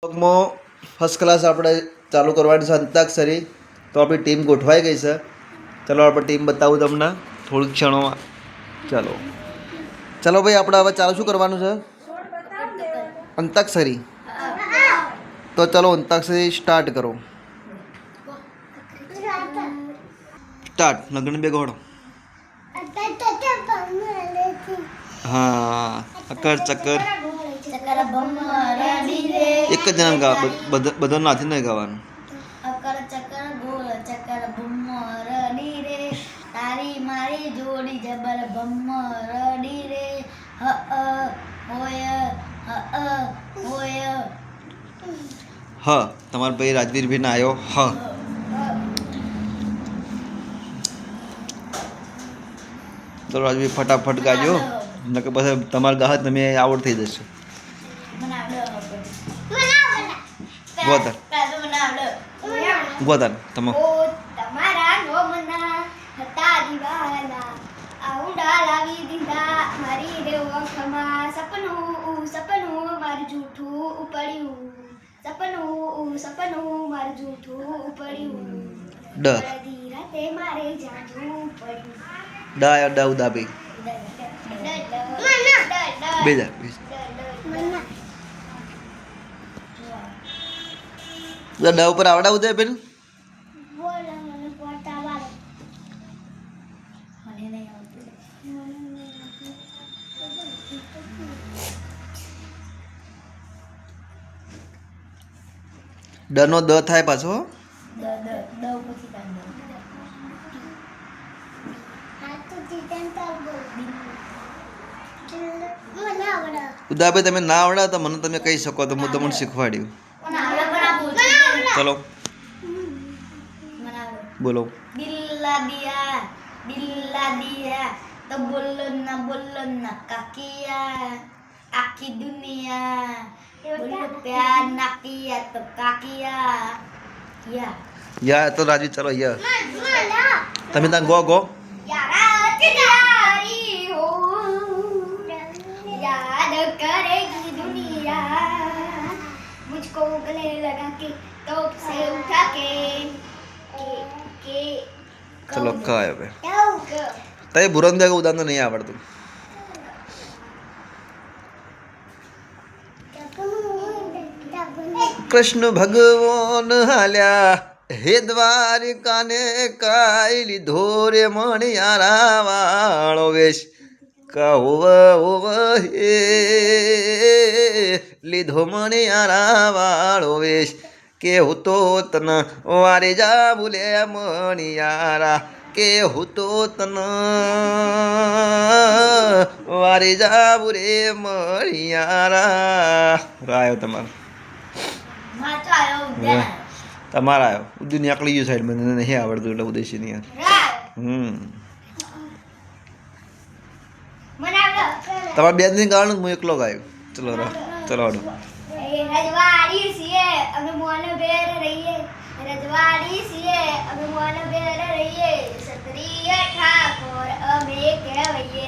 માં first class આપણે ચાલુ કરવાની છે અંતાક્ષરી. તો આપણી ટીમ ગોઠવાઈ ગઈ છે. ચલો આપણે ટીમ બતાવું તમને થોડીક ક્ષણોમાં. ચાલો ચલો ભાઈ, આપણે હવે ચાલુ શું કરવાનું છે? અંતાક્ષરી. તો ચલો અંતાક્ષરી સ્ટાર્ટ કરો. સ્ટાર્ટ. લગ્ન બે ગોળો. હા, અકર ચક્કર એક જ જણા ગાવા, બધા નાથી નહીં ગાવાનું. અકર ચકર ગોળ ચકર ભમરડી રે, તારી મારી જોડી જબર ભમરડી રે. હ હોય હોય. હ, તમારા ભાઈ રાજવીરભાઈ ના આવ્યો હ. તો રાજવીર ફટાફટ ગાજો, નકર પછી તમારા ગાહ તમે આવડ થઈ જશો. ગોતર ગોતર તમે તમારા નોમના હતા દિવાલા, આવડા લાવી દીધા મારી રે ઓખમાં. સપનું મારું જૂઠું પડ્યું, સપનું મારું જૂઠું પડ્યું. ડ અડધી રાતે મારે જાગવું પડ્યું. ડ આયો ડ ઉદા ભાઈ બેજા ડ ઉપર આવડા ઉદય બેન. ડ નો દ થાય પાછો. ઉદાભાઈ તમે ના આવડે તો મને તમે કહી શકો, તો હું તમને શીખવાડ્યું. ચલો બોલો. દિલ્લા દિયા તો બોલો ના કાકિયા, આખી દુનિયા બોલો પ્યાર ના કિયા તો કાકિયા. યા તો રાજી. ચલો ય તમે ત્યાં ગો ગો. याद करेगी दुनिया मुझको गले लगा के तोप से उठा के ચલો કાય હવે તય બુરંદા ઉદાન નહીં આવડતું. કૃષ્ણ ભગવાન હાલ્યા હે દ્વારિકાને, કાઈ લીધો રે મણિયારા વાળો વેશ. કહો હે લીધો મણિયારા વાળો વેશ. કેવું તો તન વારે જા ભૂલે મણિયારા, કેવું તો તન વારે જા ભૂલે મણિયારા. રાયો તમારો તમારા આવ્યો. ઉદય નીકળી ગયું સાઈડ, મને નહીં આવડતું એટલે ઉદયશી નહીં. તમારા બેન ની ગાવાનું હું એકલો ગાયો. ચલો ચલો હાડો. રજવાડી છીએ અમે મોન બેર રહીએ, રજવાડી છીએ અમે મોન બેર રહીએ, ક્ષત્રિય ઠાકોર અમે કહેવાઈએ.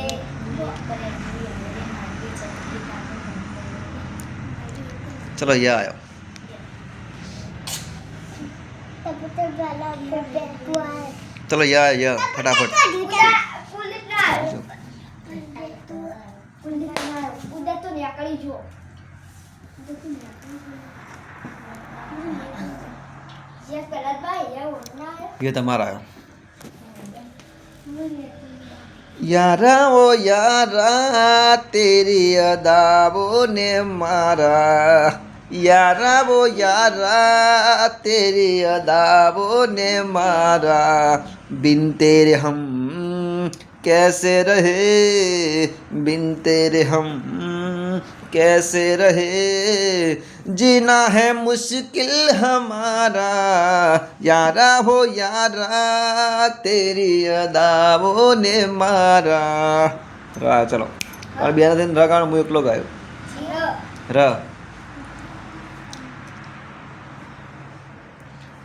ચલો યા આવ્યો. ચલો યા ફટાફટ. ये તમારા આવ્યો. યારા ઓ યારા તેરી અદાવો ને મારા, યારા વો યારા તેરી અદાવો ને મારા. બિન તેરે હમ कैसे रहे, बिन तेरे हम कैसे रहे, जीना है मुश्किल हमारा. यारा हो यारा तेरी अदाओ ने मारा. रा चलो और बिना दिन रा गाना હું એકલો ગાયો. ર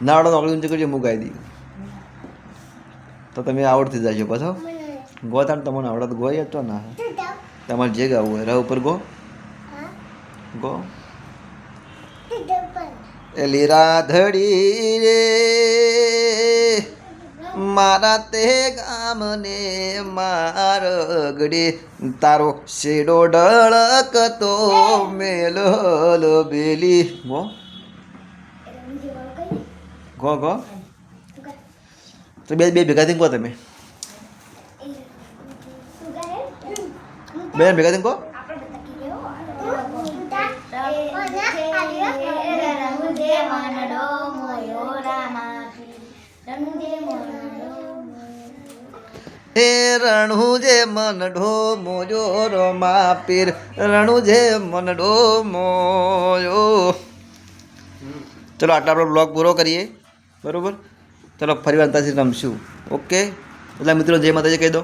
નાવડો નોકરી ઊંચી કરજો, હું ગાઈ દઉં તો તમે આવડતી જજો. પાછો ગો તાણ તમને આવડત ગોય તો ના તમારે જે ગાવું હોય ર ઉપર ગો ગો. એલી રાધડી રે મારા તે ગામને મારગડી તારો શેડો ડળકતો મેલલ બેલી ગો ગો ગો તો બે ભેગા થઈ કહો તમે બે ભેગા થઈ કહો હે રણું જે મનડો મોજો રમા પીર રણું જે મનડો મોયો ચલો આટલા આપણો બ્લોગ પૂરો કરીએ બરાબર ચલો ફરી વાર અંતાક્ષરી રમશું ઓકે એટલે મિત્રો જય માતાજી કહી દો